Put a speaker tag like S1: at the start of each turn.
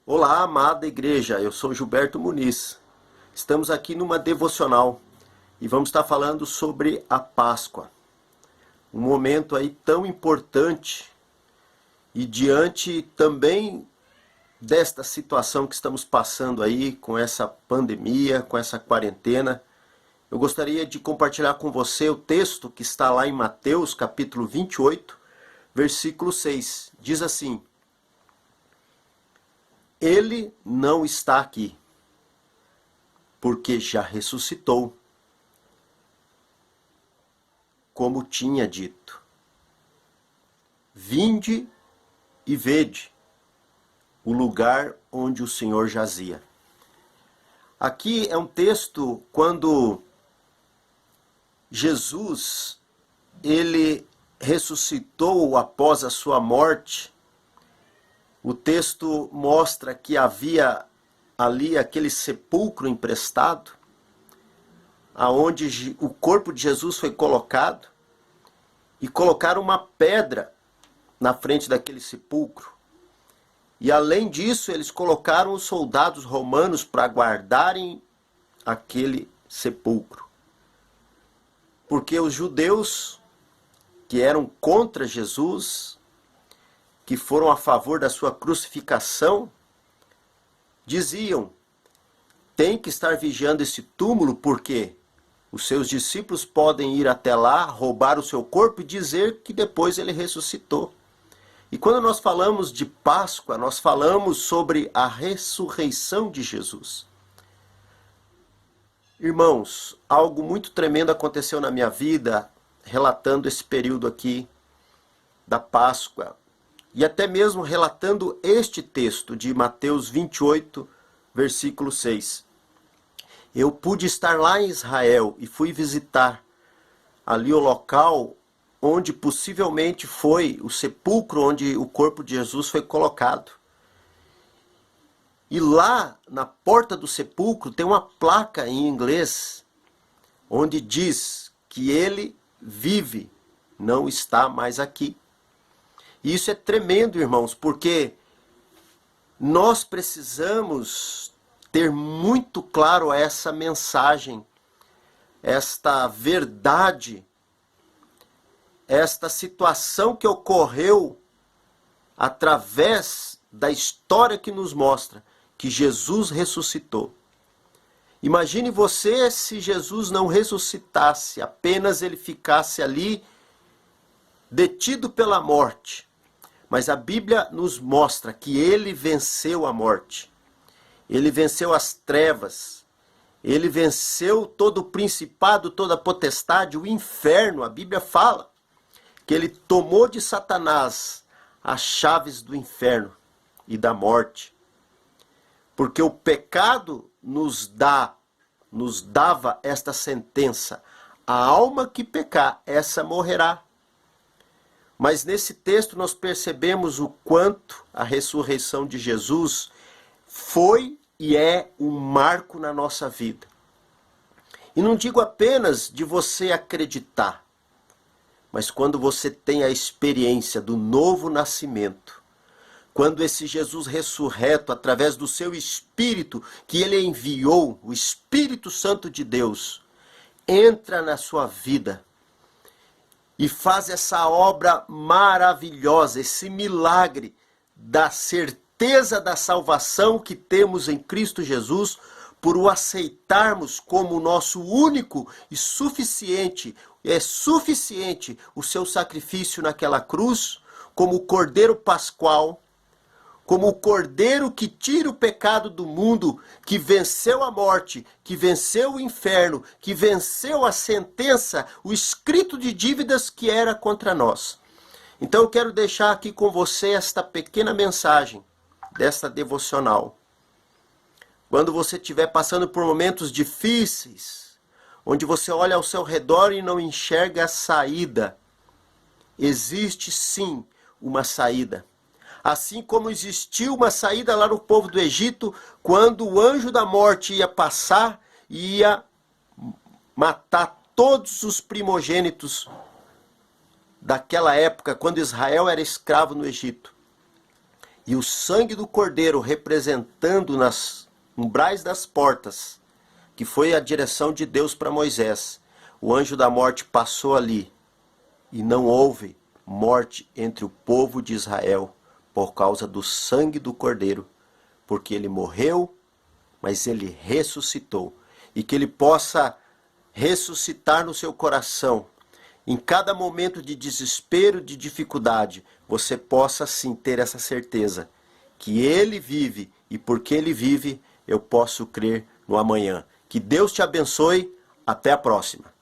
S1: Olá, amada igreja, eu sou Gilberto Muniz. Estamos aqui numa devocional e vamos estar falando sobre a Páscoa. Um momento aí tão importante e diante também desta situação que estamos passando aí com essa pandemia, com essa quarentena. Eu gostaria de compartilhar com você o texto que está lá em Mateus, capítulo 28, versículo 6. Diz assim: Ele não está aqui, porque já ressuscitou, como tinha dito. Vinde e vede o lugar onde o Senhor jazia. Aqui é um texto quando Jesus, ele ressuscitou após a sua morte. O texto mostra que havia ali aquele sepulcro emprestado, aonde o corpo de Jesus foi colocado, e colocaram uma pedra na frente daquele sepulcro. E além disso, eles colocaram os soldados romanos para guardarem aquele sepulcro. Porque os judeus que eram contra Jesus, que foram a favor da sua crucificação, diziam: tem que estar vigiando esse túmulo porque os seus discípulos podem ir até lá, roubar o seu corpo e dizer que depois ele ressuscitou. E quando nós falamos de Páscoa, nós falamos sobre a ressurreição de Jesus. Irmãos, algo muito tremendo aconteceu na minha vida, relatando esse período aqui da Páscoa. E até mesmo relatando este texto de Mateus 28, versículo 6. Eu pude estar lá em Israel e fui visitar ali o local onde possivelmente foi o sepulcro onde o corpo de Jesus foi colocado. E lá na porta do sepulcro tem uma placa em inglês onde diz que ele vive, não está mais aqui. E isso é tremendo, irmãos, porque nós precisamos ter muito claro essa mensagem, esta verdade, esta situação que ocorreu através da história que nos mostra que Jesus ressuscitou. Imagine você se Jesus não ressuscitasse, apenas ele ficasse ali detido pela morte. Mas a Bíblia nos mostra que ele venceu a morte. Ele venceu as trevas. Ele venceu todo o principado, toda a potestade, o inferno. A Bíblia fala que ele tomou de Satanás as chaves do inferno e da morte. Porque o pecado nos dava esta sentença: a alma que pecar, essa morrerá. Mas nesse texto nós percebemos o quanto a ressurreição de Jesus foi e é um marco na nossa vida. E não digo apenas de você acreditar, mas quando você tem a experiência do novo nascimento, quando esse Jesus ressurreto, através do seu Espírito, que ele enviou, o Espírito Santo de Deus, entra na sua vida e faz essa obra maravilhosa, esse milagre da certeza da salvação que temos em Cristo Jesus, por o aceitarmos como nosso único e suficiente, é suficiente o seu sacrifício naquela cruz, como o Cordeiro Pascual, como o Cordeiro que tira o pecado do mundo, que venceu a morte, que venceu o inferno, que venceu a sentença, o escrito de dívidas que era contra nós. Então eu quero deixar aqui com você esta pequena mensagem desta devocional. Quando você estiver passando por momentos difíceis, onde você olha ao seu redor e não enxerga a saída, existe sim uma saída. Assim como existiu uma saída lá no povo do Egito, quando o anjo da morte ia passar e ia matar todos os primogênitos daquela época, quando Israel era escravo no Egito. e o sangue do Cordeiro representando nas umbrais das portas, que foi a direção de Deus para Moisés, o anjo da morte passou ali e não houve morte entre o povo de Israel por causa do sangue do Cordeiro, porque ele morreu, mas ele ressuscitou. E que ele possa ressuscitar no seu coração. Em cada momento de desespero, de dificuldade, você possa sim ter essa certeza que ele vive e porque ele vive, eu posso crer no amanhã. Que Deus te abençoe. Até a próxima.